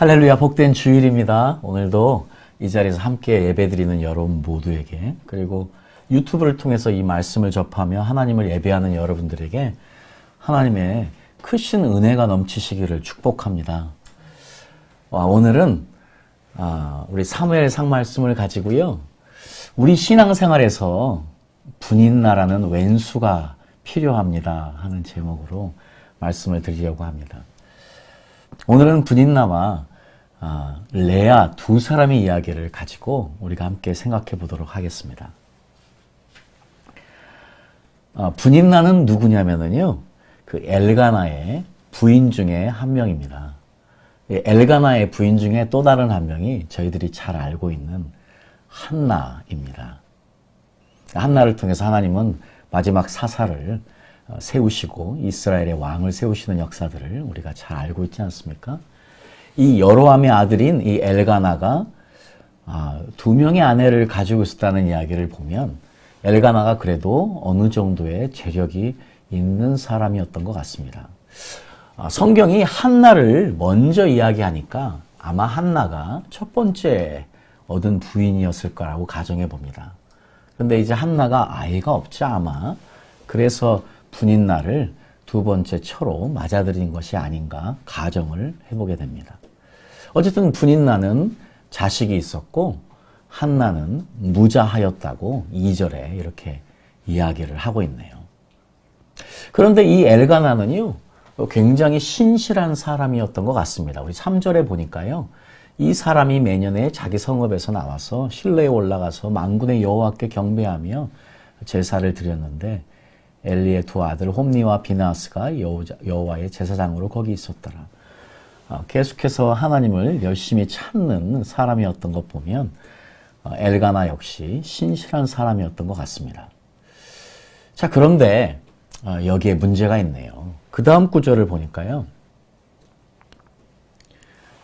할렐루야, 복된 주일입니다. 오늘도 이 자리에서 함께 예배드리는 여러분 모두에게, 그리고 유튜브를 통해서 이 말씀을 접하며 하나님을 예배하는 여러분들에게 하나님의 크신 은혜가 넘치시기를 축복합니다. 오늘은 우리 사무엘상 말씀을 가지고요, 우리 신앙생활에서 분인나라는 왼수가 필요합니다 하는 제목으로 말씀을 드리려고 합니다. 오늘은 분인나와 레아 두 사람의 이야기를 가지고 우리가 함께 생각해 보도록 하겠습니다. 분인나는 누구냐면요, 그 엘가나의 부인 중에 한 명입니다. 엘가나의 부인 중에 또 다른 한 명이 저희들이 잘 알고 있는 한나입니다. 한나를 통해서 하나님은 마지막 사사를 세우시고 이스라엘의 왕을 세우시는 역사들을 우리가 잘 알고 있지 않습니까? 이 여로함의 아들인 이 엘가나가 두 명의 아내를 가지고 있었다는 이야기를 보면 엘가나가 그래도 어느 정도의 재력이 있는 사람이었던 것 같습니다. 성경이 한나를 먼저 이야기하니까 아마 한나가 첫 번째 얻은 부인이었을 거라고 가정해 봅니다. 그런데 이제 한나가 아이가 없지 아마, 그래서 분인나를 두 번째 처로 맞아들인 것이 아닌가 가정을 해보게 됩니다. 어쨌든 분인나는 자식이 있었고 한나는 무자하였다고 2절에 이렇게 이야기를 하고 있네요. 그런데 이 엘가나는요, 굉장히 신실한 사람이었던 것 같습니다. 우리 3절에 보니까요, 이 사람이 매년에 자기 성읍에서 나와서 실내에 올라가서 만군의 여호와께 경배하며 제사를 드렸는데 엘리의 두 아들 홈니와 비나스가 여호와의 제사장으로 거기 있었더라. 계속해서 하나님을 열심히 찾는 사람이었던 것 보면 엘가나 역시 신실한 사람이었던 것 같습니다. 자, 그런데 여기에 문제가 있네요. 그 다음 구절을 보니까요,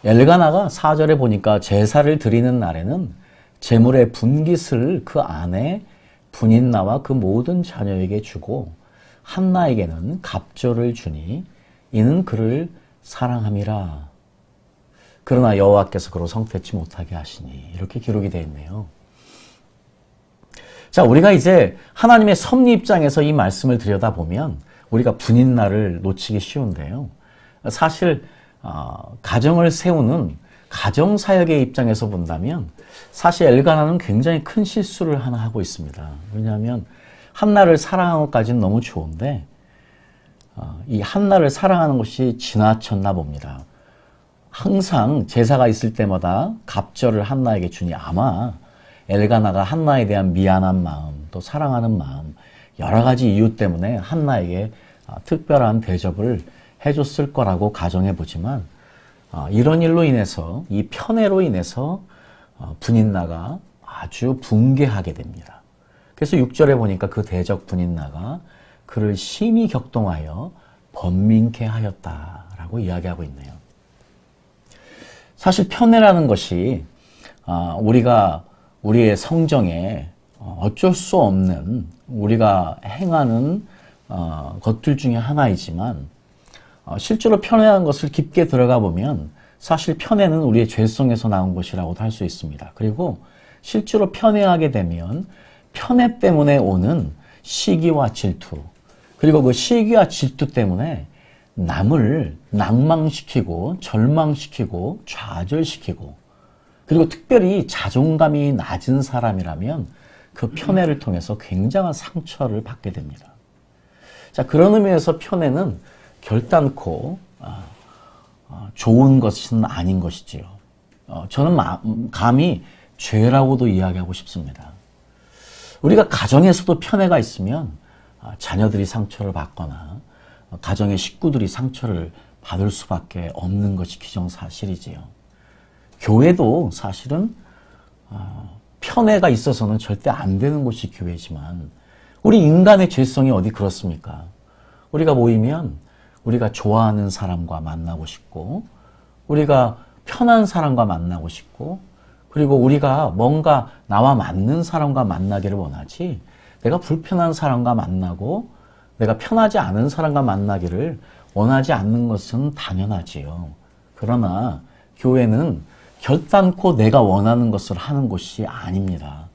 엘가나가 4절에 보니까 제사를 드리는 날에는 제물의 분깃을 그 안에 분인나와 그 모든 자녀에게 주고 한나에게는 갑절을 주니 이는 그를 사랑함이라. 그러나 여호와께서 그로 성택치 못하게 하시니, 이렇게 기록이 되어 있네요. 자, 우리가 이제 하나님의 섭리 입장에서 이 말씀을 들여다보면 우리가 분인나를 놓치기 쉬운데요, 사실 가정을 세우는 가정사역의 입장에서 본다면 사실 엘가나는 굉장히 큰 실수를 하나 하고 있습니다. 왜냐하면 한나를 사랑하는 것까지는 너무 좋은데 이 한나를 사랑하는 것이 지나쳤나 봅니다. 항상 제사가 있을 때마다 갑절을 한나에게 주니 아마 엘가나가 한나에 대한 미안한 마음, 또 사랑하는 마음, 여러 가지 이유 때문에 한나에게 특별한 대접을 해줬을 거라고 가정해 보지만 이런 일로 인해서, 이 편애로 인해서 분인나가 아주 붕괴하게 됩니다. 그래서 6절에 보니까 그 대적 분인나가 그를 심히 격동하여 번민케 하였다라고 이야기하고 있네요. 사실 편애라는 것이 우리가 우리의 성정에 어쩔 수 없는 우리가 행하는 것들 중에 하나이지만 실제로 편애하는 것을 깊게 들어가 보면 사실 편애는 우리의 죄성에서 나온 것이라고도 할 수 있습니다. 그리고 실제로 편애하게 되면 편애 때문에 오는 시기와 질투, 그리고 그 시기와 질투 때문에 남을 낭망시키고 절망시키고 좌절시키고, 그리고 특별히 자존감이 낮은 사람이라면 그 편애를 통해서 굉장한 상처를 받게 됩니다. 자, 그런 의미에서 편애는 결단코 좋은 것은 아닌 것이지요. 저는 감히 죄라고도 이야기하고 싶습니다. 우리가 가정에서도 편애가 있으면 자녀들이 상처를 받거나 가정의 식구들이 상처를 받을 수밖에 없는 것이 기정사실이지요. 교회도 사실은 편애가 있어서는 절대 안 되는 곳이 교회지만 우리 인간의 죄성이 어디 그렇습니까? 우리가 모이면 우리가 좋아하는 사람과 만나고 싶고, 우리가 편한 사람과 만나고 싶고, 그리고 우리가 뭔가 나와 맞는 사람과 만나기를 원하지, 내가 불편한 사람과 만나고 내가 편하지 않은 사람과 만나기를 원하지 않는 것은 당연하지요. 그러나 교회는 결단코 내가 원하는 것을 하는 곳이 아닙니다.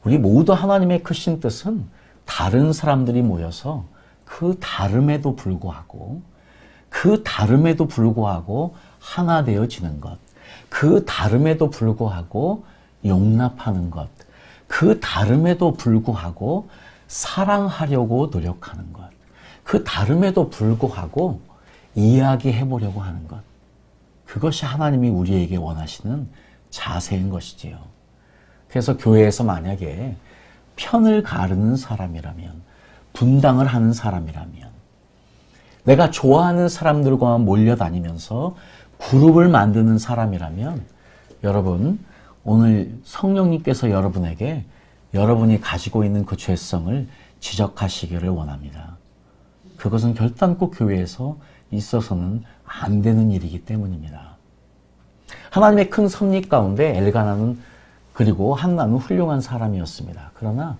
우리 모두 하나님의 크신 뜻은 다른 사람들이 모여서 그 다름에도 불구하고 하나 되어지는 것, 그 다름에도 불구하고 용납하는 것, 그 다름에도 불구하고 사랑하려고 노력하는 것, 그 다름에도 불구하고 이야기해 보려고 하는 것. 그것이 하나님이 우리에게 원하시는 자세인 것이지요. 그래서 교회에서 만약에 편을 가르는 사람이라면, 분당을 하는 사람이라면, 내가 좋아하는 사람들과만 몰려다니면서 그룹을 만드는 사람이라면, 여러분, 오늘 성령님께서 여러분에게 여러분이 가지고 있는 그 죄성을 지적하시기를 원합니다. 그것은 결단코 교회에서 있어서는 안 되는 일이기 때문입니다. 하나님의 큰 섭리 가운데 엘가나는 그리고 한나는 훌륭한 사람이었습니다. 그러나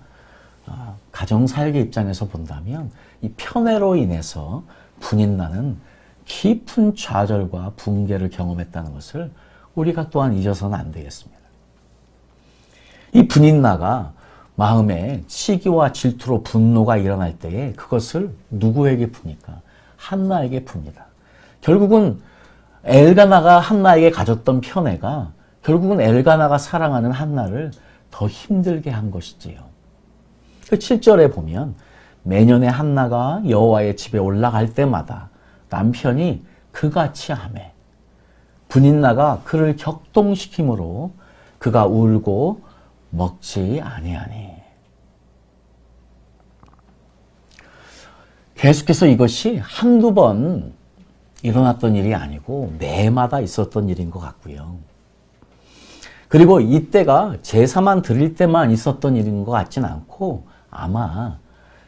가정사역의 입장에서 본다면 이 편애로 인해서 분인나는 깊은 좌절과 붕괴를 경험했다는 것을 우리가 또한 잊어서는 안 되겠습니다. 이 분인나가 마음에 시기와 질투로 분노가 일어날 때에 그것을 누구에게 풉니까? 한나에게 풉니다. 결국은 엘가나가 한나에게 가졌던 편애가 결국은 엘가나가 사랑하는 한나를 더 힘들게 한 것이지요. 그 7절에 보면 매년에 한나가 여호와의 집에 올라갈 때마다 남편이 그같이 하매 분인나가 그를 격동시킴으로 그가 울고 먹지 아니하니. 계속해서 이것이 한두 번 일어났던 일이 아니고 매마다 있었던 일인 것 같고요. 그리고 이때가 제사만 드릴 때만 있었던 일인 것 같진 않고 아마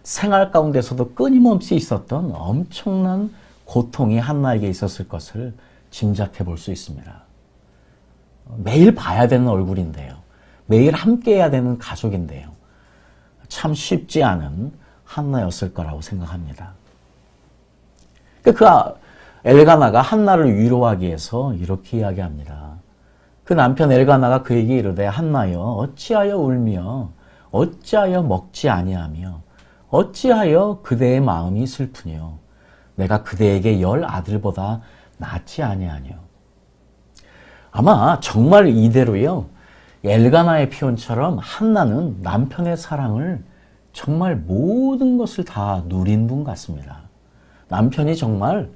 생활 가운데서도 끊임없이 있었던 엄청난 고통이 한나에게 있었을 것을 짐작해 볼 수 있습니다. 매일 봐야 되는 얼굴인데요. 매일 함께 해야 되는 가족인데요. 참 쉽지 않은 한나였을 거라고 생각합니다. 그 엘가나가 한나를 위로하기 위해서 이렇게 이야기합니다. 그 남편 엘가나가 그에게 이르되 한나여 어찌하여 울며 어찌하여 먹지 아니하며 어찌하여 그대의 마음이 슬프뇨 내가 그대에게 10 아들보다 낫지 아니하뇨. 아마 정말 이대로요. 엘가나의 표현처럼 한나는 남편의 사랑을 정말 모든 것을 다 누린 분 같습니다. 남편이 정말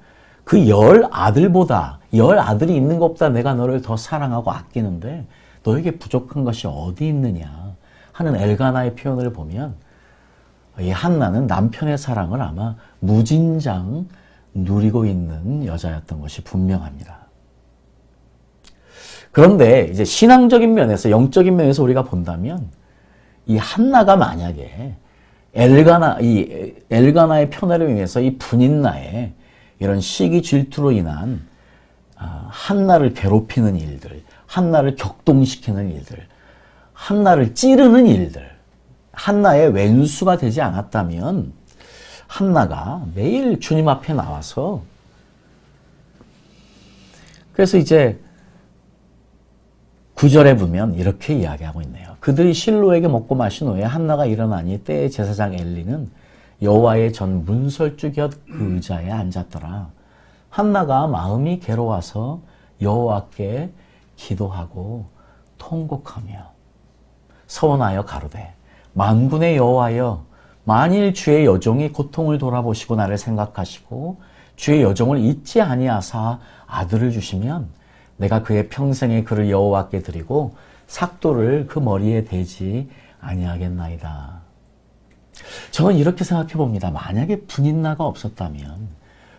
그 10 아들보다 10 아들이 있는 것보다 내가 너를 더 사랑하고 아끼는데 너에게 부족한 것이 어디 있느냐 하는 엘가나의 표현을 보면 이 한나는 남편의 사랑을 아마 무진장 누리고 있는 여자였던 것이 분명합니다. 그런데 이제 신앙적인 면에서 영적인 면에서 우리가 본다면 이 한나가 만약에 엘가나의 편애로 인해서 이 분인나의 이런 시기 질투로 인한 한나를 괴롭히는 일들, 한나를 격동시키는 일들, 한나를 찌르는 일들, 한나의 왼수가 되지 않았다면 한나가 매일 주님 앞에 나와서 그래서 이제 9절에 보면 이렇게 이야기하고 있네요. 그들이 실로에게 먹고 마신 후에 한나가 일어나니 때에 제사장 엘리는 여호와의 전 문설주 곁 그 의자에 앉았더라. 한나가 마음이 괴로워서 여호와께 기도하고 통곡하며 서원하여 가로되 만군의 여호와여 만일 주의 여종이 고통을 돌아보시고 나를 생각하시고 주의 여종을 잊지 아니하사 아들을 주시면 내가 그의 평생에 그를 여호와께 드리고 삭도를 그 머리에 대지 아니하겠나이다. 저는 이렇게 생각해 봅니다. 만약에 분인나가 없었다면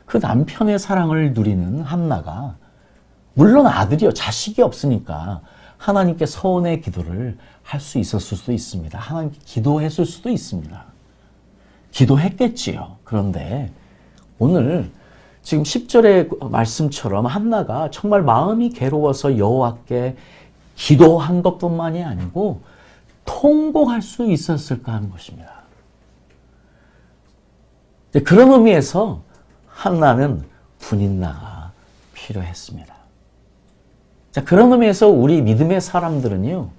그 남편의 사랑을 누리는 한나가 물론 아들이요 자식이 없으니까 하나님께 서원의 기도를 할 수 있었을 수도 있습니다. 하나님께 기도했을 수도 있습니다. 기도했겠지요. 그런데 오늘 지금 10절의 말씀처럼 한나가 정말 마음이 괴로워서 여호와께 기도한 것뿐만이 아니고 통곡할 수 있었을까 하는 것입니다. 그런 의미에서 한나는 분인나가 필요했습니다. 자, 그런 의미에서 우리 믿음의 사람들은요,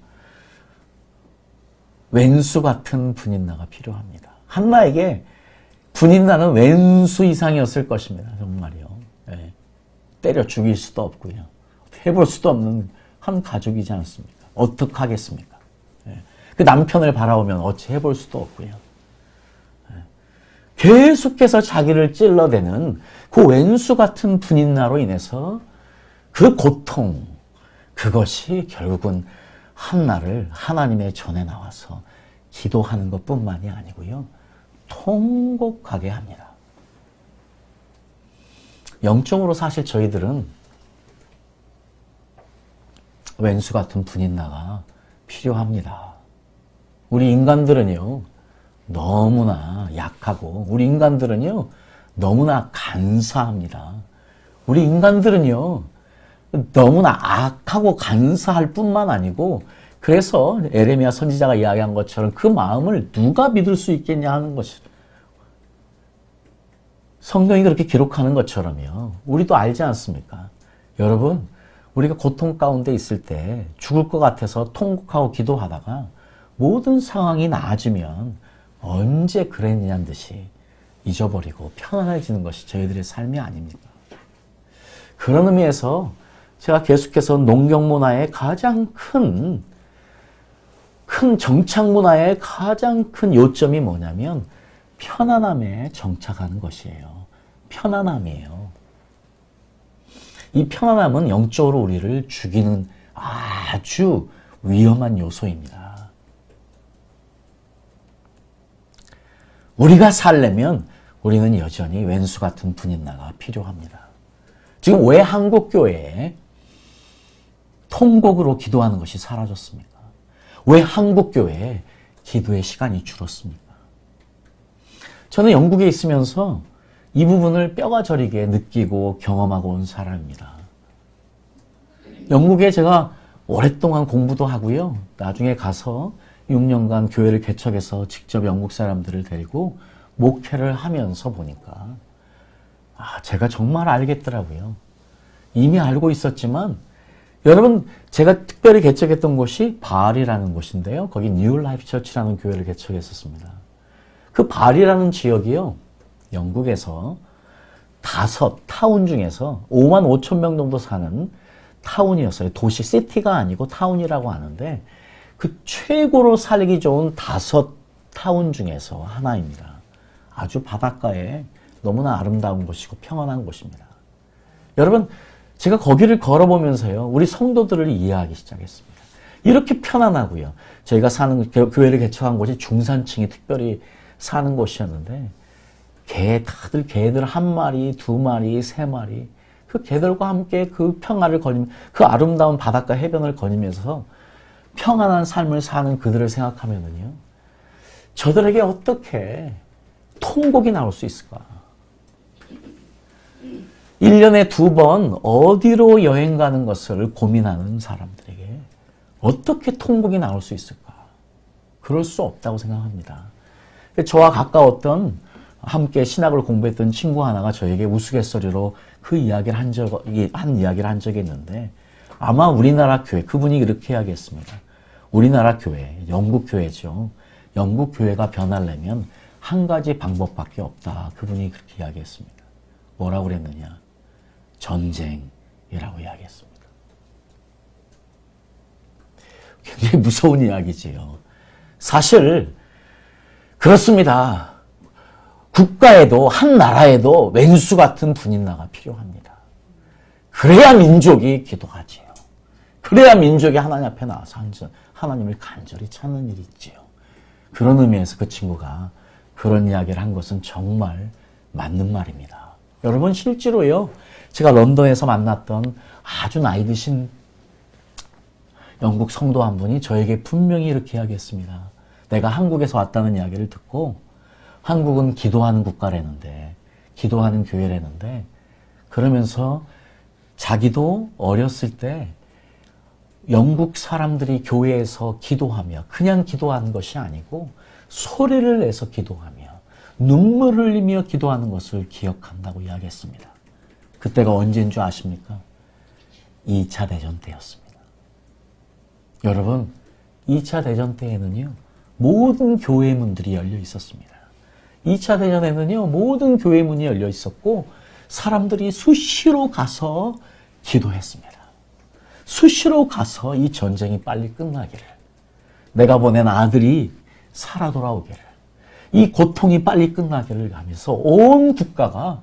왼수 같은 분인나가 필요합니다. 한나에게 분인나는 왼수 이상이었을 것입니다. 정말요. 예. 때려 죽일 수도 없고요. 해볼 수도 없는 한 가족이지 않습니까? 어떡하겠습니까? 예. 그 남편을 바라보면 어찌 해볼 수도 없고요. 예. 계속해서 자기를 찔러대는 그 왼수 같은 분인나로 인해서 그 고통, 그것이 결국은 한나를 하나님의 전에 나와서 기도하는 것뿐만이 아니고요. 통곡하게 합니다. 영적으로 사실 저희들은 왼수 같은 분인나가 필요합니다. 우리 인간들은요, 너무나 약하고, 우리 인간들은요, 너무나 간사합니다. 우리 인간들은요, 너무나 악하고 간사할 뿐만 아니고, 그래서 에레미야 선지자가 이야기한 것처럼 그 마음을 누가 믿을 수 있겠냐 하는 것이, 성경이 그렇게 기록하는 것처럼요. 우리도 알지 않습니까? 여러분, 우리가 고통 가운데 있을 때 죽을 것 같아서 통곡하고 기도하다가 모든 상황이 나아지면 언제 그랬냐는 듯이 잊어버리고 편안해지는 것이 저희들의 삶이 아닙니까? 그런 의미에서 제가 계속해서 농경 문화의 가장 큰 정착 문화의 가장 큰 요점이 뭐냐면 편안함에 정착하는 것이에요. 편안함이에요. 이 편안함은 영적으로 우리를 죽이는 아주 위험한 요소입니다. 우리가 살려면 우리는 여전히 왼수 같은 분인나가 필요합니다. 지금 왜 한국교회에 통곡으로 기도하는 것이 사라졌습니까? 왜 한국교회에 기도의 시간이 줄었습니까? 저는 영국에 있으면서 이 부분을 뼈가 저리게 느끼고 경험하고 온 사람입니다. 영국에 제가 오랫동안 공부도 하고요. 나중에 가서 6년간 교회를 개척해서 직접 영국 사람들을 데리고 목회를 하면서 보니까 제가 정말 알겠더라고요. 이미 알고 있었지만 여러분, 제가 특별히 개척했던 곳이 바알이라는 곳인데요. 거기 뉴 라이프 처치라는 교회를 개척했었습니다. 그 바알이라는 지역이요, 영국에서 5 타운 중에서 5만 5천 명 정도 사는 타운이었어요. 도시, 시티가 아니고 타운이라고 하는데 그 최고로 살기 좋은 5 타운 중에서 하나입니다. 아주 바닷가에 너무나 아름다운 곳이고 평안한 곳입니다. 여러분, 제가 거기를 걸어보면서요, 우리 성도들을 이해하기 시작했습니다. 이렇게 편안하고요. 저희가 사는 교회를 개척한 곳이 중산층이 특별히 사는 곳이었는데 다들 개들 1마리, 2마리, 3마리 그 개들과 함께 그 평화를 거니며 그 아름다운 바닷가 해변을 거니면서 평안한 삶을 사는 그들을 생각하면은요, 저들에게 어떻게 통곡이 나올 수 있을까? 1년에 2번 어디로 여행 가는 것을 고민하는 사람들에게 어떻게 통곡이 나올 수 있을까? 그럴 수 없다고 생각합니다. 저와 가까웠던 함께 신학을 공부했던 친구 하나가 저에게 우스갯소리로 그 이야기를 한 적이 있는데, 아마 우리나라 교회, 그분이 이렇게 이야기했습니다. 우리나라 교회, 영국 교회죠. 영국 교회가 변하려면 한 가지 방법밖에 없다. 그분이 그렇게 이야기했습니다. 뭐라고 그랬느냐? 전쟁이라고 이야기했습니다. 굉장히 무서운 이야기지요. 사실 그렇습니다. 국가에도 한 나라에도 왼수 같은 분인나가 필요합니다. 그래야 민족이 기도하지요. 그래야 민족이 하나님 앞에 나와서 하나님을 간절히 찾는 일이 있지요. 그런 의미에서 그 친구가 그런 이야기를 한 것은 정말 맞는 말입니다. 여러분, 실제로요, 제가 런던에서 만났던 아주 나이 드신 영국 성도 한 분이 저에게 분명히 이렇게 이야기했습니다. 내가 한국에서 왔다는 이야기를 듣고, 한국은 기도하는 국가라는데, 기도하는 교회라는데, 그러면서 자기도 어렸을 때 영국 사람들이 교회에서 기도하며 그냥 기도하는 것이 아니고 소리를 내서 기도하며 눈물을 흘리며 기도하는 것을 기억한다고 이야기했습니다. 그때가 언제인 줄 아십니까? 2차 대전 때였습니다. 여러분, 2차 대전 때에는요, 모든 교회 문들이 열려 있었습니다. 2차 대전에는요, 모든 교회 문이 열려 있었고, 사람들이 수시로 가서 기도했습니다. 수시로 가서 이 전쟁이 빨리 끝나기를, 내가 보낸 아들이 살아 돌아오기를, 이 고통이 빨리 끝나기를 하면서 온 국가가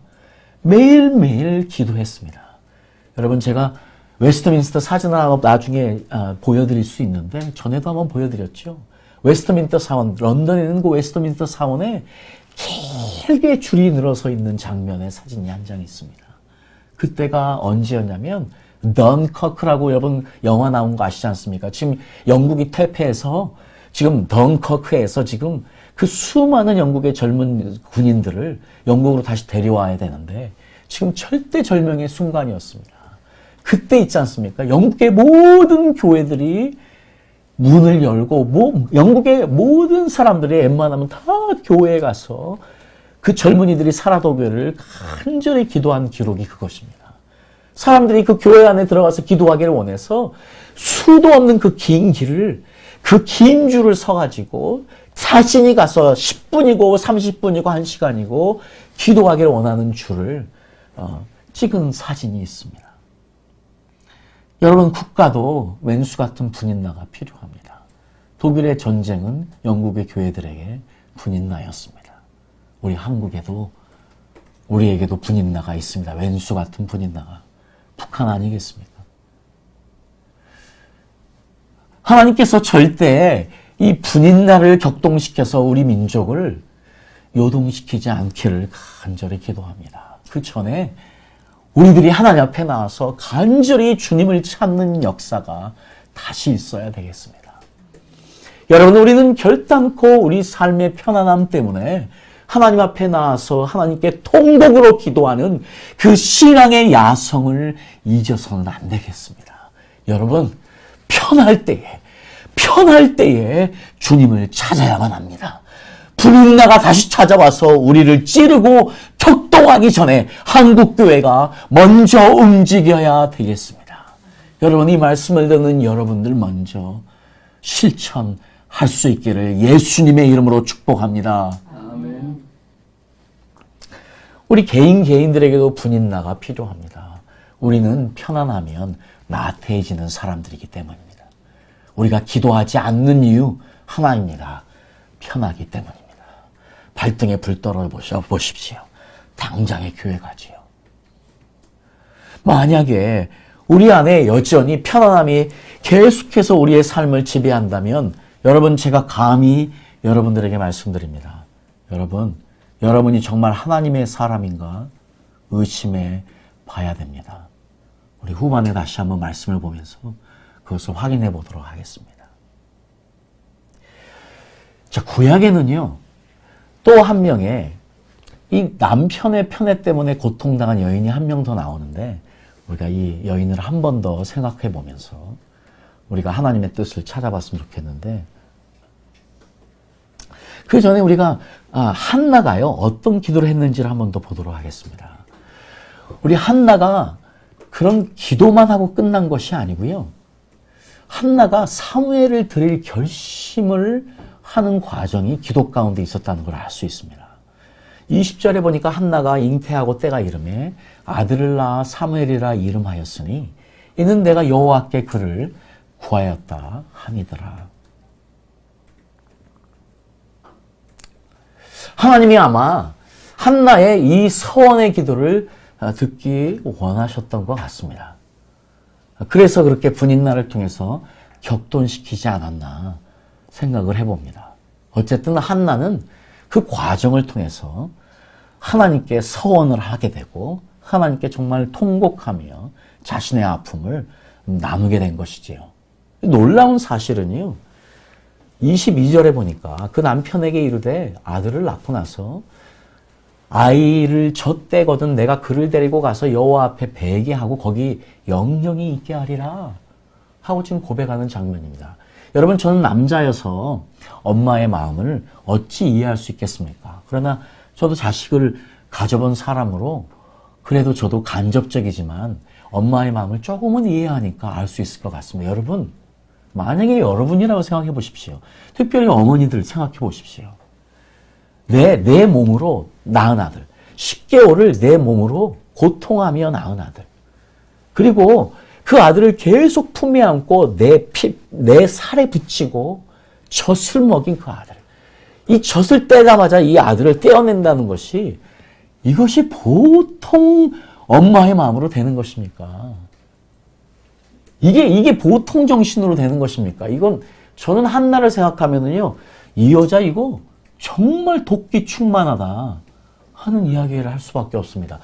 매일매일 기도했습니다. 여러분, 제가 웨스트민스터 사진을 나중에 보여드릴 수 있는데, 전에도 한번 보여드렸죠. 웨스트민스터 사원, 런던에 있는 그 웨스트민스터 사원에 길게 줄이 늘어서 있는 장면의 사진이 한 장 있습니다. 그때가 언제였냐면 던커크라고 여러분 영화 나온 거 아시지 않습니까? 지금 영국이 퇴폐해서 지금 던커크에서 지금 그 수많은 영국의 젊은 군인들을 영국으로 다시 데려와야 되는데 지금 절대절명의 순간이었습니다. 그때 있지 않습니까? 영국의 모든 교회들이 문을 열고 영국의 모든 사람들이 웬만하면 다 교회에 가서 그 젊은이들이 살아도기를 간절히 기도한 기록이 그것입니다. 사람들이 그 교회 안에 들어가서 기도하기를 원해서 수도 없는 그 긴 길을, 그 긴 줄을 서가지고 자신이 가서 10분이고 30분이고 1시간이고 기도하기를 원하는 줄을 찍은 사진이 있습니다. 여러분, 국가도 왼수 같은 분인나가 필요합니다. 독일의 전쟁은 영국의 교회들에게 분인나였습니다. 우리 한국에도 우리에게도 분인나가 있습니다. 왼수 같은 분인나가. 북한 아니겠습니까? 하나님께서 절대 이 분인나를 격동시켜서 우리 민족을 요동시키지 않기를 간절히 기도합니다. 그 전에 우리들이 하나님 앞에 나와서 간절히 주님을 찾는 역사가 다시 있어야 되겠습니다. 여러분, 우리는 결단코 우리 삶의 편안함 때문에 하나님 앞에 나와서 하나님께 통곡으로 기도하는 그 신앙의 야성을 잊어서는 안 되겠습니다. 여러분, 편할 때에 주님을 찾아야만 합니다. 분인나가 다시 찾아와서 우리를 찌르고 격동하기 전에 한국교회가 먼저 움직여야 되겠습니다. 여러분, 이 말씀을 듣는 여러분들 먼저 실천할 수 있기를 예수님의 이름으로 축복합니다. 아멘. 우리 개인들에게도 분인나가 필요합니다. 우리는 편안하면 나태해지는 사람들이기 때문입니다. 우리가 기도하지 않는 이유 하나입니다. 편하기 때문입니다. 발등에 불 떨어 보십시오. 당장에 교회 가지요. 만약에 우리 안에 여전히 편안함이 계속해서 우리의 삶을 지배한다면 여러분, 제가 감히 여러분들에게 말씀드립니다. 여러분이 정말 하나님의 사람인가 의심해 봐야 됩니다. 우리 후반에 다시 한번 말씀을 보면서 그것을 확인해 보도록 하겠습니다. 자, 구약에는요, 또 한 명의 이 남편의 편애 때문에 고통당한 여인이 한 명 더 나오는데 우리가 이 여인을 한 번 더 생각해 보면서 우리가 하나님의 뜻을 찾아봤으면 좋겠는데, 그 전에 우리가 한나가요, 어떤 기도를 했는지를 한 번 더 보도록 하겠습니다. 우리 한나가 그런 기도만 하고 끝난 것이 아니고요, 한나가 사무엘을 드릴 결심을 하는 과정이 기도 가운데 있었다는 걸 알 수 있습니다. 20절에 보니까 한나가 잉태하고 때가 이름에 아들을 낳아 사무엘이라 이름하였으니 이는 내가 여호와께 그를 구하였다 함이더라. 하나님이 아마 한나의 이 서원의 기도를 듣기 원하셨던 것 같습니다. 그래서 그렇게 분인나를 통해서 격동시키지 않았나 생각을 해봅니다. 어쨌든 한나는 그 과정을 통해서 하나님께 서원을 하게 되고 하나님께 정말 통곡하며 자신의 아픔을 나누게 된 것이지요. 놀라운 사실은요, 22절에 보니까 그 남편에게 이르되 아들을 낳고 나서 아이를 젖대거든 내가 그를 데리고 가서 여호와 앞에 베게 하고 거기 영영이 있게 하리라 하고 지금 고백하는 장면입니다. 여러분, 저는 남자여서 엄마의 마음을 어찌 이해할 수 있겠습니까? 그러나 저도 자식을 가져본 사람으로 그래도 저도 간접적이지만 엄마의 마음을 조금은 이해하니까 알 수 있을 것 같습니다. 여러분, 만약에 여러분이라고 생각해 보십시오. 특별히 어머니들 생각해 보십시오. 내 몸으로 낳은 아들, 10개월을 내 몸으로 고통하며 낳은 아들, 그리고 그 아들을 계속 품에 안고 내 살에 붙이고 젖을 먹인 그 아들, 이 젖을 떼자마자 이 아들을 떼어낸다는 것이, 이것이 보통 엄마의 마음으로 되는 것입니까? 이게 보통 정신으로 되는 것입니까? 이건 저는 한나를 생각하면은요, 이 여자 이거 정말 도끼 충만하다 하는 이야기를 할 수밖에 없습니다.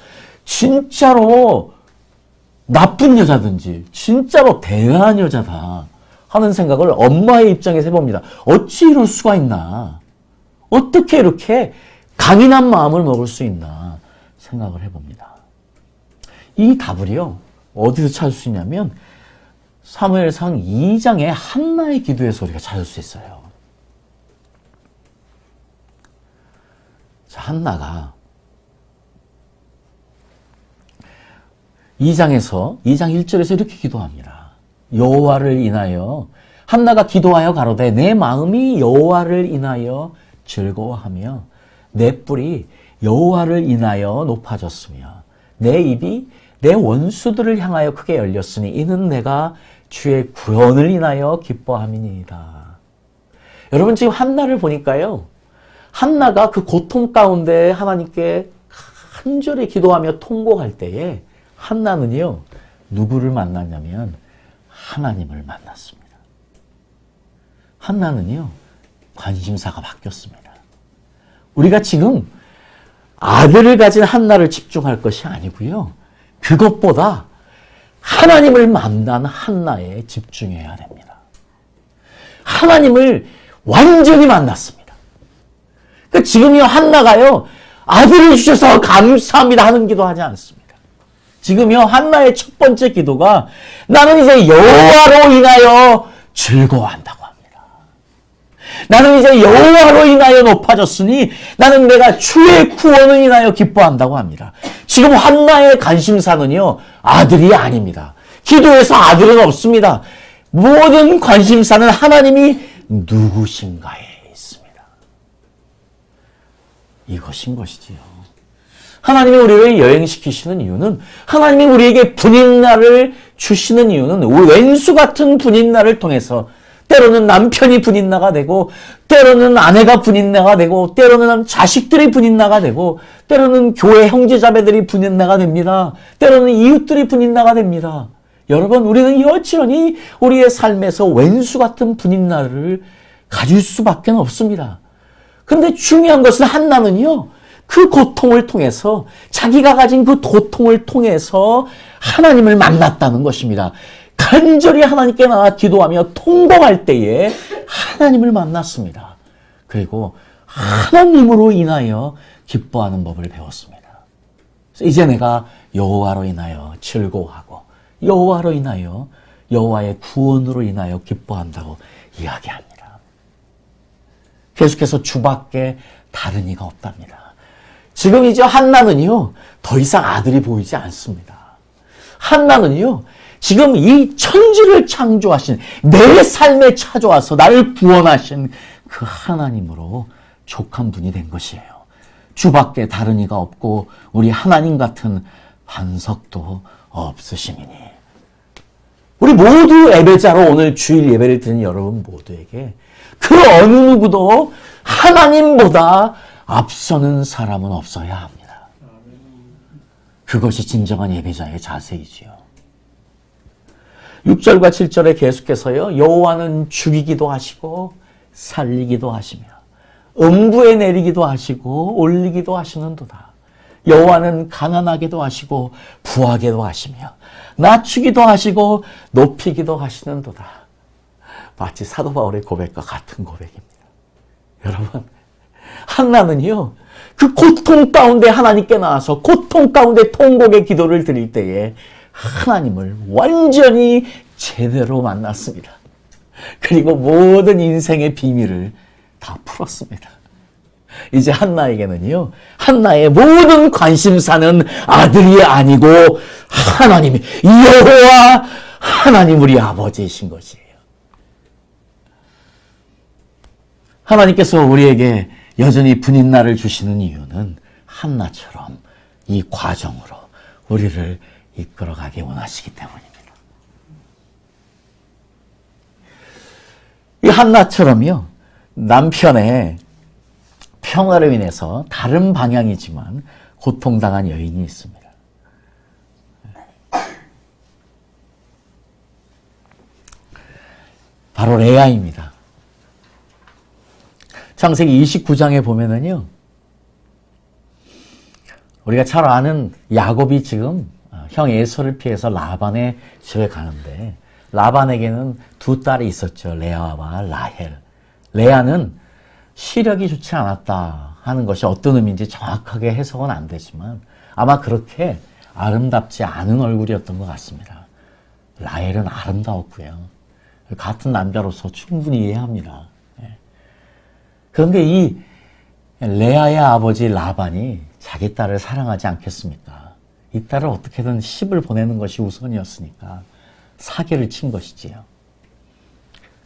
진짜로 나쁜 여자든지 진짜로 대단한 여자다 하는 생각을 엄마의 입장에서 해봅니다. 어찌 이럴 수가 있나? 어떻게 이렇게 강인한 마음을 먹을 수 있나 생각을 해봅니다. 이 답을요, 어디서 찾을 수 있냐면 사무엘상 2장의 한나의 기도에서 우리가 찾을 수 있어요. 자, 한나가 2장 1절에서 이렇게 기도합니다. 여호와를 인하여, 한나가 기도하여 가로되 내 마음이 여호와를 인하여 즐거워하며 내 뿔이 여호와를 인하여 높아졌으며 내 입이 내 원수들을 향하여 크게 열렸으니 이는 내가 주의 구원을 인하여 기뻐함이니이다. 여러분, 지금 한나를 보니까요, 한나가 그 고통 가운데 하나님께 간절히 기도하며 통곡할 때에 한나는요, 누구를 만났냐면 하나님을 만났습니다. 한나는요, 관심사가 바뀌었습니다. 우리가 지금 아들을 가진 한나를 집중할 것이 아니고요, 그것보다 하나님을 만난 한나에 집중해야 됩니다. 하나님을 완전히 만났습니다. 그러니까 지금요, 한나가요, 아들을 주셔서 감사합니다 하는 기도하지 않습니다. 지금요, 한나의 첫 번째 기도가 나는 이제 여호와로 인하여 즐거워한다고 합니다. 나는 이제 여호와로 인하여 높아졌으니 나는 내가 주의 구원을 인하여 기뻐한다고 합니다. 지금 한나의 관심사는요, 아들이 아닙니다. 기도에서 아들은 없습니다. 모든 관심사는 하나님이 누구신가에 있습니다. 이것인 것이지요. 하나님이 우리를 여행시키시는 이유는, 하나님이 우리에게 분인날을 주시는 이유는 왼수 같은 분인날을 통해서, 때로는 남편이 분인나가 되고, 때로는 아내가 분인나가 되고, 때로는 자식들이 분인나가 되고, 때로는 교회 형제자매들이 분인나가 됩니다. 때로는 이웃들이 분인나가 됩니다. 여러분, 우리는 여전히 우리의 삶에서 왼수 같은 분인나를 가질 수밖에 없습니다. 근데 중요한 것은 한나는요, 그 고통을 통해서, 자기가 가진 그 고통을 통해서 하나님을 만났다는 것입니다. 간절히 하나님께 나와 기도하며 통곡할 때에 하나님을 만났습니다. 그리고 하나님으로 인하여 기뻐하는 법을 배웠습니다. 이제 내가 여호와로 인하여 즐거워하고 여호와로 인하여, 여호와의 구원으로 인하여 기뻐한다고 이야기합니다. 계속해서 주밖에 다른 이가 없답니다. 지금 이제 한나는요, 더 이상 아들이 보이지 않습니다. 한나는요, 지금 이 천지를 창조하신, 내 삶에 찾아와서 나를 구원하신 그 하나님으로 족한 분이 된 것이에요. 주밖에 다른 이가 없고 우리 하나님 같은 반석도 없으심이니. 우리 모두 예배자로 오늘 주일 예배를 드린 여러분 모두에게 그 어느 누구도 하나님보다 앞서는 사람은 없어야 합니다. 그것이 진정한 예배자의 자세이지요. 6절과 7절에 계속해서요, 여호와는 죽이기도 하시고 살리기도 하시며 음부에 내리기도 하시고 올리기도 하시는도다. 여호와는 가난하게도 하시고 부하게도 하시며 낮추기도 하시고 높이기도 하시는도다. 마치 사도 바울의 고백과 같은 고백입니다. 여러분, 한나는요, 그 고통 가운데 하나님께 나와서 고통 가운데 통곡의 기도를 드릴 때에 하나님을 완전히 제대로 만났습니다. 그리고 모든 인생의 비밀을 다 풀었습니다. 이제 한나에게는요, 한나의 모든 관심사는 아들이 아니고 하나님이, 여호와 하나님 우리 아버지이신 것이에요. 하나님께서 우리에게 여전히 분인날을 주시는 이유는 한나처럼 이 과정으로 우리를 이끌어가기 원하시기 때문입니다. 이 한나처럼요, 남편의 평화로 인해서 다른 방향이지만 고통당한 여인이 있습니다. 바로 레아입니다. 창세기 29장에 보면은요, 우리가 잘 아는 야곱이 지금 형 에서를 피해서 라반의 집에 가는데, 라반에게는 두 딸이 있었죠. 레아와 라헬. 레아는 시력이 좋지 않았다 하는 것이 어떤 의미인지 정확하게 해석은 안 되지만 아마 그렇게 아름답지 않은 얼굴이었던 것 같습니다. 라헬은 아름다웠고요. 같은 남자로서 충분히 이해합니다. 그런데 이 레아의 아버지 라반이 자기 딸을 사랑하지 않겠습니까? 이 딸을 어떻게든 시집을 보내는 것이 우선이었으니까 사기를 친 것이지요.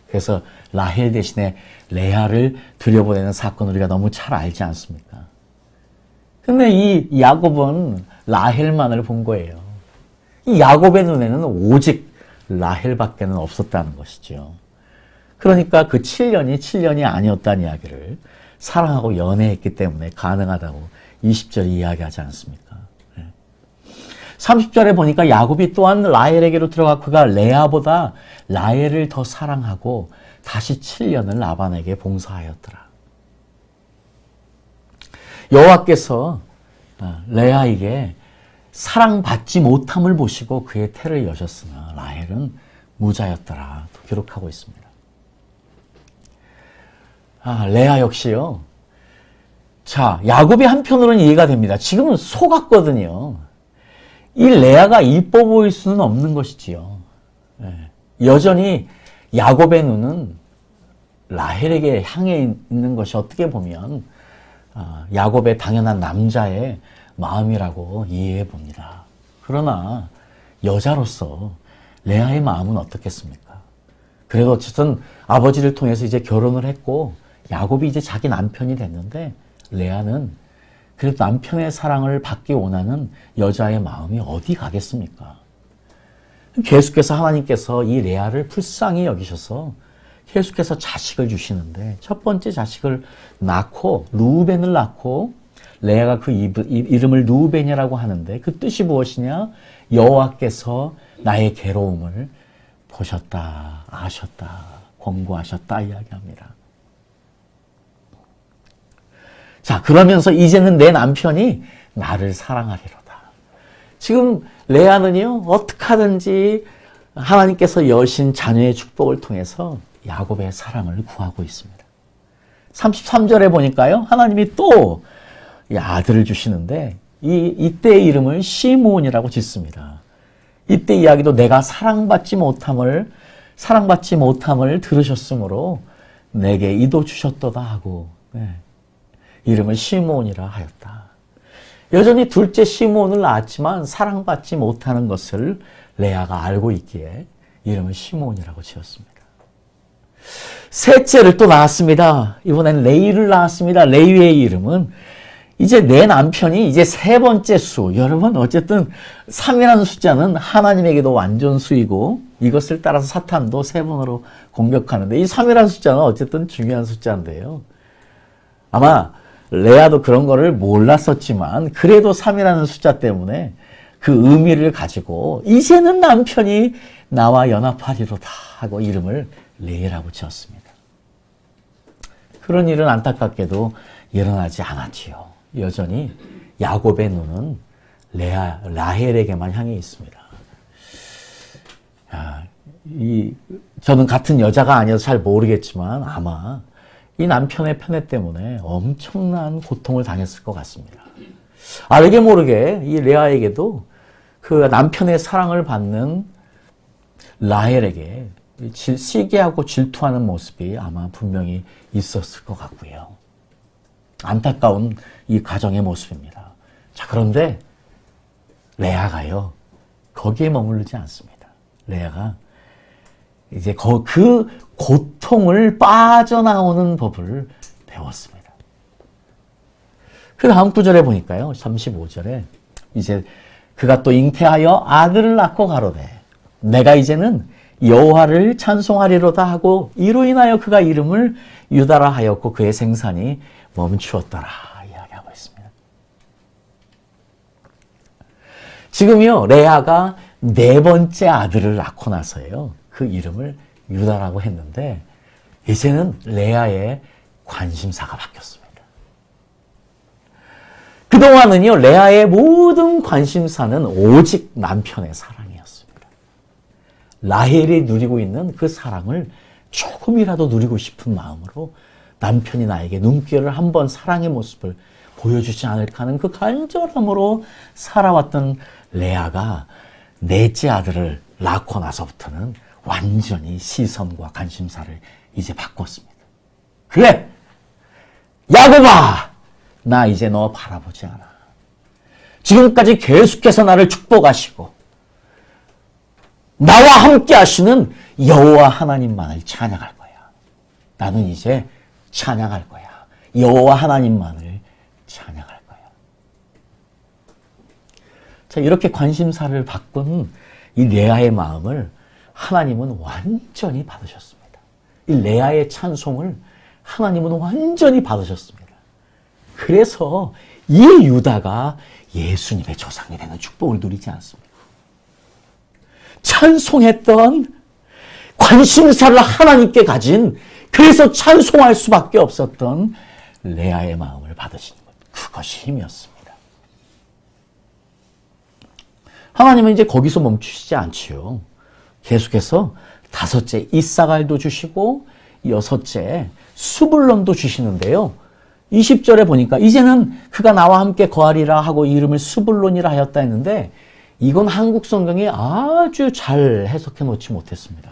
그래서 라헬 대신에 레아를 들여보내는 사건을 우리가 너무 잘 알지 않습니까? 근데 이 야곱은 라헬만을 본 거예요. 이 야곱의 눈에는 오직 라헬밖에는 없었다는 것이죠. 그러니까 그 7년이 아니었다는 이야기를 사랑하고 연애했기 때문에 가능하다고 20절에 이야기하지 않습니까? 30절에 보니까 야곱이 또한 라헬에게로 들어가 그가 레아보다 라헬을 더 사랑하고 다시 7년을 라반에게 봉사하였더라. 여호와께서 레아에게 사랑받지 못함을 보시고 그의 태를 여셨으나 라헬은 무자였더라 또 기록하고 있습니다. 레아 역시요. 자, 야곱이 한편으로는 이해가 됩니다. 지금은 속았거든요. 이 레아가 이뻐 보일 수는 없는 것이지요. 여전히 야곱의 눈은 라헬에게 향해 있는 것이 어떻게 보면 야곱의 당연한 남자의 마음이라고 이해해 봅니다. 그러나 여자로서 레아의 마음은 어떻겠습니까? 그래도 어쨌든 아버지를 통해서 이제 결혼을 했고 야곱이 이제 자기 남편이 됐는데 레아는 그래도 남편의 사랑을 받기 원하는 여자의 마음이 어디 가겠습니까? 계속해서 하나님께서 이 레아를 불쌍히 여기셔서 계속해서 자식을 주시는데 첫 번째 자식을 낳고 루벤을 낳고 레아가 그 이름을 루벤이라고 하는데 그 뜻이 무엇이냐? 여호와께서 나의 괴로움을 보셨다, 아셨다, 권고하셨다 이야기합니다. 자, 그러면서 이제는 내 남편이 나를 사랑하리로다. 지금 레아는요, 어떻게 하든지 하나님께서 여신 자녀의 축복을 통해서 야곱의 사랑을 구하고 있습니다. 33절에 보니까요, 하나님이 또 아들을 주시는데 이때의 이름을 시므온이라고 짓습니다. 이때 이야기도 내가 사랑받지 못함을 들으셨으므로 내게 이도 주셨도다 하고 이름을 시므온이라 하였다. 여전히 둘째 시므온을 낳았지만 사랑받지 못하는 것을 레아가 알고 있기에 이름을 시므온이라고 지었습니다. 셋째를 또 낳았습니다. 이번엔 레이를 낳았습니다. 레이의 이름은 이제 내 남편이 이제 세 번째 수. 여러분 어쨌든 3이라는 숫자는 하나님에게도 완전 수이고 이것을 따라서 사탄도 세 번으로 공격하는데 이 3이라는 숫자는 어쨌든 중요한 숫자인데요. 아마 레아도 그런 거를 몰랐었지만 그래도 3이라는 숫자 때문에 그 의미를 가지고 이제는 남편이 나와 연합하리로다 하고 이름을 레이라고 지었습니다. 그런 일은 안타깝게도 일어나지 않았지요. 여전히 야곱의 눈은 라헬에게만 향해 있습니다. 저는 같은 여자가 아니어서 잘 모르겠지만 아마 이 남편의 편애 때문에 엄청난 고통을 당했을 것 같습니다. 알게 모르게 이 레아에게도 그 남편의 사랑을 받는 라헬에게 시기하고 질투하는 모습이 아마 분명히 있었을 것 같고요. 안타까운 이 가정의 모습입니다. 자, 그런데 레아가요, 거기에 머무르지 않습니다. 레아가 이제 그 고통을 빠져나오는 법을 배웠습니다. 그 다음 구절에 보니까요, 35절에 이제 그가 또 잉태하여 아들을 낳고 가로되 내가 이제는 여호와를 찬송하리로다 하고 이로 인하여 그가 이름을 유다라 하였고 그의 생산이 멈추었더라 이야기하고 있습니다. 지금요, 레아가 네 번째 아들을 낳고 나서요, 그 이름을 유다라고 했는데 이제는 레아의 관심사가 바뀌었습니다. 그동안은요, 레아의 모든 관심사는 오직 남편의 사랑이었습니다. 라헬이 누리고 있는 그 사랑을 조금이라도 누리고 싶은 마음으로 남편이 나에게 눈길을 한번 사랑의 모습을 보여주지 않을까 하는 그 간절함으로 살아왔던 레아가 넷째 아들을 낳고 나서부터는 완전히 시선과 관심사를 이제 바꿨습니다. 그래! 야곱아! 나 이제 너 바라보지 않아. 지금까지 계속해서 나를 축복하시고 나와 함께 하시는 여호와 하나님만을 찬양할 거야. 나는 이제 찬양할 거야. 여호와 하나님만을 찬양할 거야. 자, 이렇게 관심사를 바꾼 이 레아의 마음을 하나님은 완전히 받으셨습니다. 이 레아의 찬송을 하나님은 완전히 받으셨습니다. 그래서 이 유다가 예수님의 조상이 되는 축복을 누리지 않습니다. 찬송했던 관심사를 하나님께 가진, 그래서 찬송할 수밖에 없었던 레아의 마음을 받으시는 것, 그것이 힘이었습니다. 하나님은 이제 거기서 멈추시지 않지요. 계속해서 다섯째 이사갈도 주시고 여섯째 수불론도 주시는데요. 20절에 보니까 이제는 그가 나와 함께 거하리라 하고 이름을 수불론이라 하였다 했는데 이건 한국 성경이 아주 잘 해석해 놓지 못했습니다.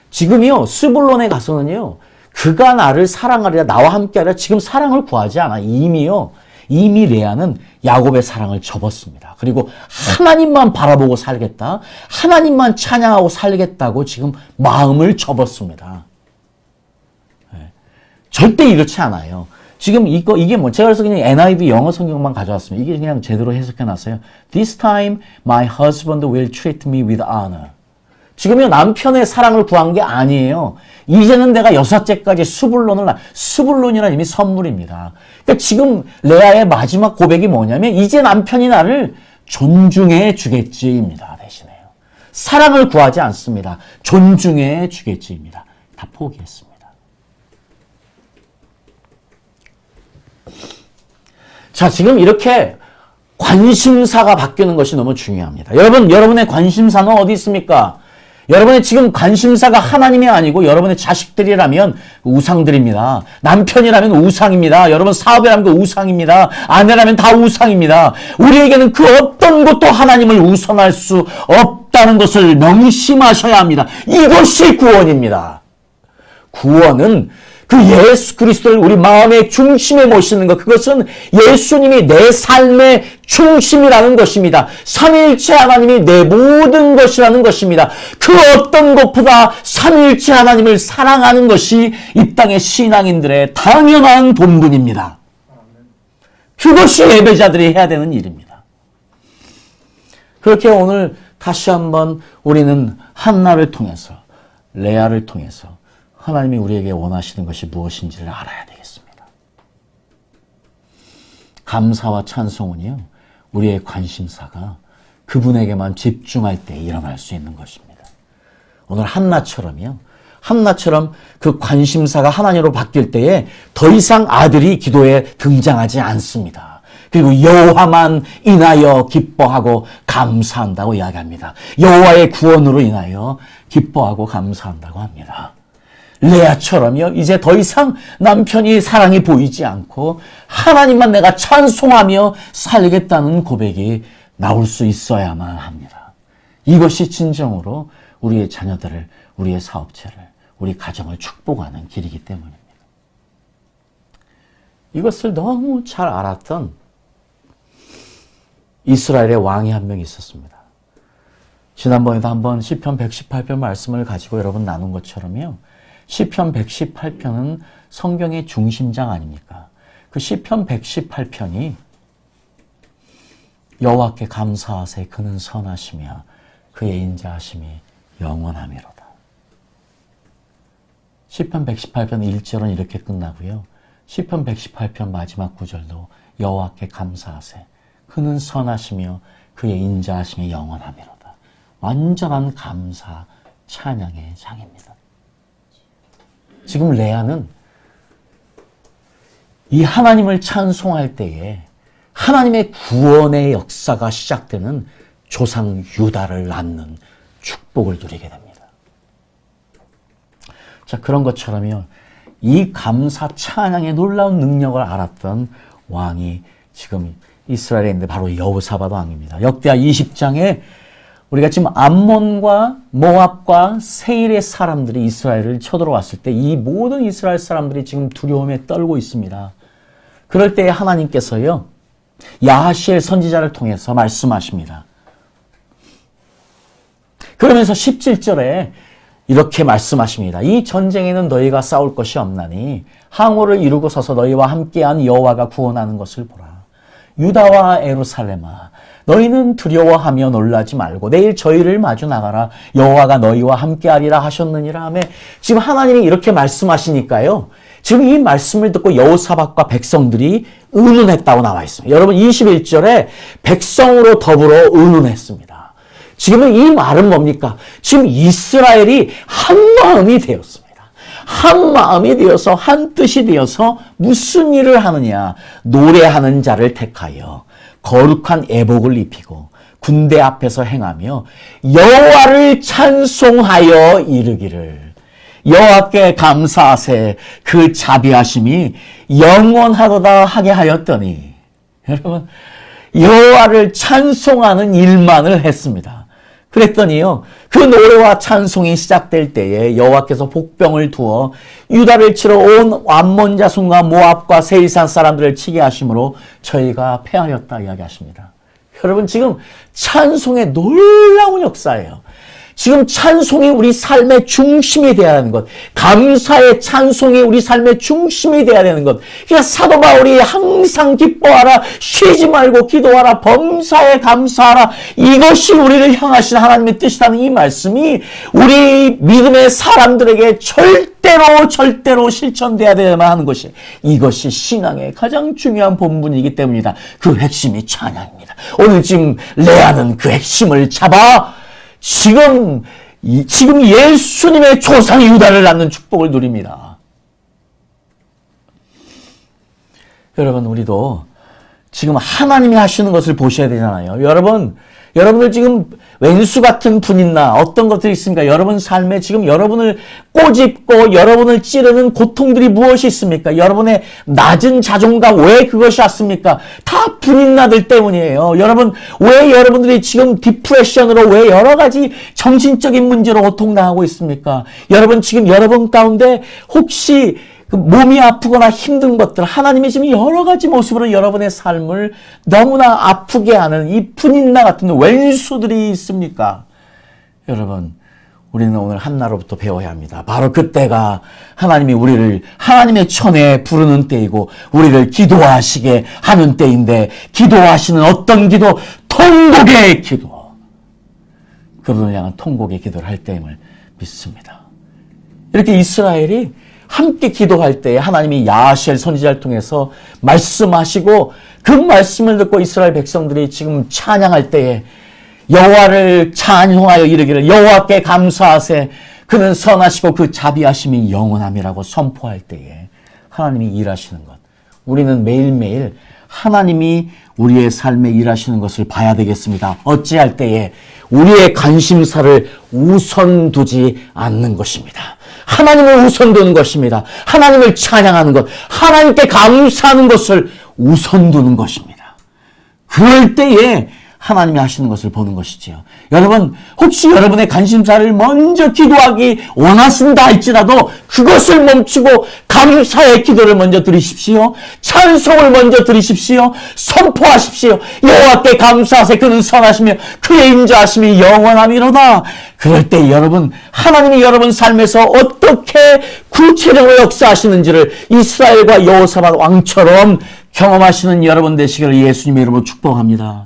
지금요, 수불론에 가서는요, 그가 나를 사랑하리라, 나와 함께 하리라, 지금 사랑을 구하지 않아. 이미 레아는 야곱의 사랑을 접었습니다. 그리고 하나님만 바라보고 살겠다, 하나님만 찬양하고 살겠다고 지금 마음을 접었습니다. 네. 절대 이렇지 않아요. 지금 이게 뭐, 제가 그래서 그냥 NIV 영어 성경만 가져왔습니다. 이게 그냥 제대로 해석해 놨어요. This time my husband will treat me with honor. 지금요, 남편의 사랑을 구한 게 아니에요. 이제는 내가 여섯째까지 수불론이라는 이미 선물입니다. 그러니까 지금 레아의 마지막 고백이 뭐냐면, 이제 남편이 나를 존중해 주겠지입니다. 대신에요. 사랑을 구하지 않습니다. 존중해 주겠지입니다. 다 포기했습니다. 자, 지금 이렇게 관심사가 바뀌는 것이 너무 중요합니다. 여러분의 관심사는 어디 있습니까? 여러분의 지금 관심사가 하나님이 아니고 여러분의 자식들이라면 우상들입니다. 남편이라면 우상입니다. 여러분 사업이라면 그 우상입니다. 아내라면 다 우상입니다. 우리에게는 그 어떤 것도 하나님을 우선할 수 없다는 것을 명심하셔야 합니다. 이것이 구원입니다. 구원은 그 예수 그리스도를 우리 마음의 중심에 모시는 것, 그것은 예수님이 내 삶의 중심이라는 것입니다. 삼위일체 하나님이 내 모든 것이라는 것입니다. 그 어떤 것보다 삼위일체 하나님을 사랑하는 것이 이 땅의 신앙인들의 당연한 본분입니다. 그것이 예배자들이 해야 되는 일입니다. 그렇게 오늘 다시 한번 우리는 한나를 통해서, 레아를 통해서 하나님이 우리에게 원하시는 것이 무엇인지를 알아야 되겠습니다. 감사와 찬송은요, 우리의 관심사가 그분에게만 집중할 때 일어날 수 있는 것입니다. 오늘 한나처럼 그 관심사가 하나님으로 바뀔 때에 더 이상 아들이 기도에 등장하지 않습니다. 그리고 여호와만 인하여 기뻐하고 감사한다고 이야기합니다. 여호와의 구원으로 인하여 기뻐하고 감사한다고 합니다. 레아처럼요, 이제 더 이상 남편이 사랑이 보이지 않고 하나님만 내가 찬송하며 살겠다는 고백이 나올 수 있어야만 합니다. 이것이 진정으로 우리의 자녀들을, 우리의 사업체를, 우리 가정을 축복하는 길이기 때문입니다. 이것을 너무 잘 알았던 이스라엘의 왕이 한 명 있었습니다. 지난번에도 한번 시편 118편 말씀을 가지고 여러분 나눈 것처럼요. 시편 118편은 성경의 중심장 아닙니까? 그 시편 118편이 여호와께 감사하세 그는 선하시며 그의 인자하심이 영원하미로다. 시편 118편 1절은 이렇게 끝나고요. 시편 118편 마지막 구절도 여호와께 감사하세 그는 선하시며 그의 인자하심이 영원하미로다. 완전한 감사 찬양의 장입니다. 지금 레아는 이 하나님을 찬송할 때에 하나님의 구원의 역사가 시작되는 조상 유다를 낳는 축복을 누리게 됩니다. 자, 그런 것처럼요. 이 감사 찬양의 놀라운 능력을 알았던 왕이 지금 이스라엘에 있는데 바로 여호사밧 왕입니다. 역대하 20장에 우리가 지금 암몬과 모압과 세일의 사람들이 이스라엘을 쳐들어왔을 때 이 모든 이스라엘 사람들이 지금 두려움에 떨고 있습니다. 그럴 때 하나님께서요. 야하시엘 선지자를 통해서 말씀하십니다. 그러면서 17절에 이렇게 말씀하십니다. 이 전쟁에는 너희가 싸울 것이 없나니 항우를 이루고 서서 너희와 함께한 여호와가 구원하는 것을 보라. 유다와 예루살렘아 너희는 두려워하며 놀라지 말고 내일 저희를 마주 나가라. 여호와가 너희와 함께하리라 하셨느니라 하며 지금 하나님이 이렇게 말씀하시니까요. 지금 이 말씀을 듣고 여호사밧과 백성들이 의논했다고 나와 있습니다. 여러분 21절에 백성으로 더불어 의논했습니다. 지금은 이 말은 뭡니까? 지금 이스라엘이 한마음이 되었습니다. 한마음이 되어서 한뜻이 되어서 무슨 일을 하느냐? 노래하는 자를 택하여 거룩한 애복을 입히고 군대 앞에서 행하며 여호와를 찬송하여 이르기를 여호와께 감사하세 그 자비하심이 영원하도다 하게 하였더니 여러분 여호와를 찬송하는 일만을 했습니다. 그랬더니요 그 노래와 찬송이 시작될 때에 여호와께서 복병을 두어 유다를 치러 온 암몬 자손과 모압과 세일산 사람들을 치게 하심으로 저희가 패하였다 이야기하십니다. 여러분 지금 찬송의 놀라운 역사예요. 지금 찬송이 우리 삶의 중심이 되어야 하는 것, 감사의 찬송이 우리 삶의 중심이 되어야 되는 것. 그러니까 사도 바울이 항상 기뻐하라, 쉬지 말고 기도하라, 범사에 감사하라. 이것이 우리를 향하신 하나님의 뜻이라는 이 말씀이 우리 믿음의 사람들에게 절대로 실천돼야 되야만 하는 것이 이것이 신앙의 가장 중요한 본분이기 때문이다. 그 핵심이 찬양입니다. 오늘 지금 레아는 그 핵심을 잡아 지금 예수님의 조상 유다를 낳는 축복을 누립니다. 여러분 우리도 지금 하나님이 하시는 것을 보셔야 되잖아요. 여러분들 지금 왼수 같은 분이나 어떤 것들이 있습니까? 여러분 삶에 지금 여러분을 꼬집고 여러분을 찌르는 고통들이 무엇이 있습니까? 여러분의 낮은 자존감 왜 그것이 왔습니까? 다 분인나들 때문이에요. 여러분 왜 여러분들이 지금 디프레션으로 왜 여러 가지 정신적인 문제로 고통당하고 있습니까? 여러분 지금 여러분 가운데 혹시 그 몸이 아프거나 힘든 것들 하나님이 지금 여러 가지 모습으로 여러분의 삶을 너무나 아프게 하는 이 분인나 같은 왼수들이 있습니까? 여러분 우리는 오늘 한나로부터 배워야 합니다. 바로 그때가 하나님이 우리를 하나님의 천에 부르는 때이고 우리를 기도하시게 하는 때인데 기도하시는 어떤 기도? 통곡의 기도. 그분을 향한 통곡의 기도를 할 때임을 믿습니다. 이렇게 이스라엘이 함께 기도할 때에 하나님이 야하시엘 선지자를 통해서 말씀하시고 그 말씀을 듣고 이스라엘 백성들이 지금 찬양할 때에 여호와를 찬송하여 이르기를 여호와께 감사하세 그는 선하시고 그 자비하심이 영원함이라고 선포할 때에 하나님이 일하시는 것. 우리는 매일매일 하나님이 우리의 삶에 일하시는 것을 봐야 되겠습니다. 어찌할 때에 우리의 관심사를 우선 두지 않는 것입니다. 하나님을 우선 두는 것입니다. 하나님을 찬양하는 것, 하나님께 감사하는 것을 우선 두는 것입니다. 그럴 때에 하나님이 하시는 것을 보는 것이지요. 여러분, 혹시 여러분의 관심사를 먼저 기도하기 원하신다 할지라도 그것을 멈추고 감사의 기도를 먼저 드리십시오. 찬송을 먼저 드리십시오. 선포하십시오. 여호와께 감사하세. 그는 선하시며 그의 인자하심이 영원함이로다. 그럴 때 여러분, 하나님이 여러분 삶에서 어떻게 구체적으로 역사하시는지를 이스라엘과 여호사밧 왕처럼 경험하시는 여러분 되시기를 예수님의 이름으로 축복합니다.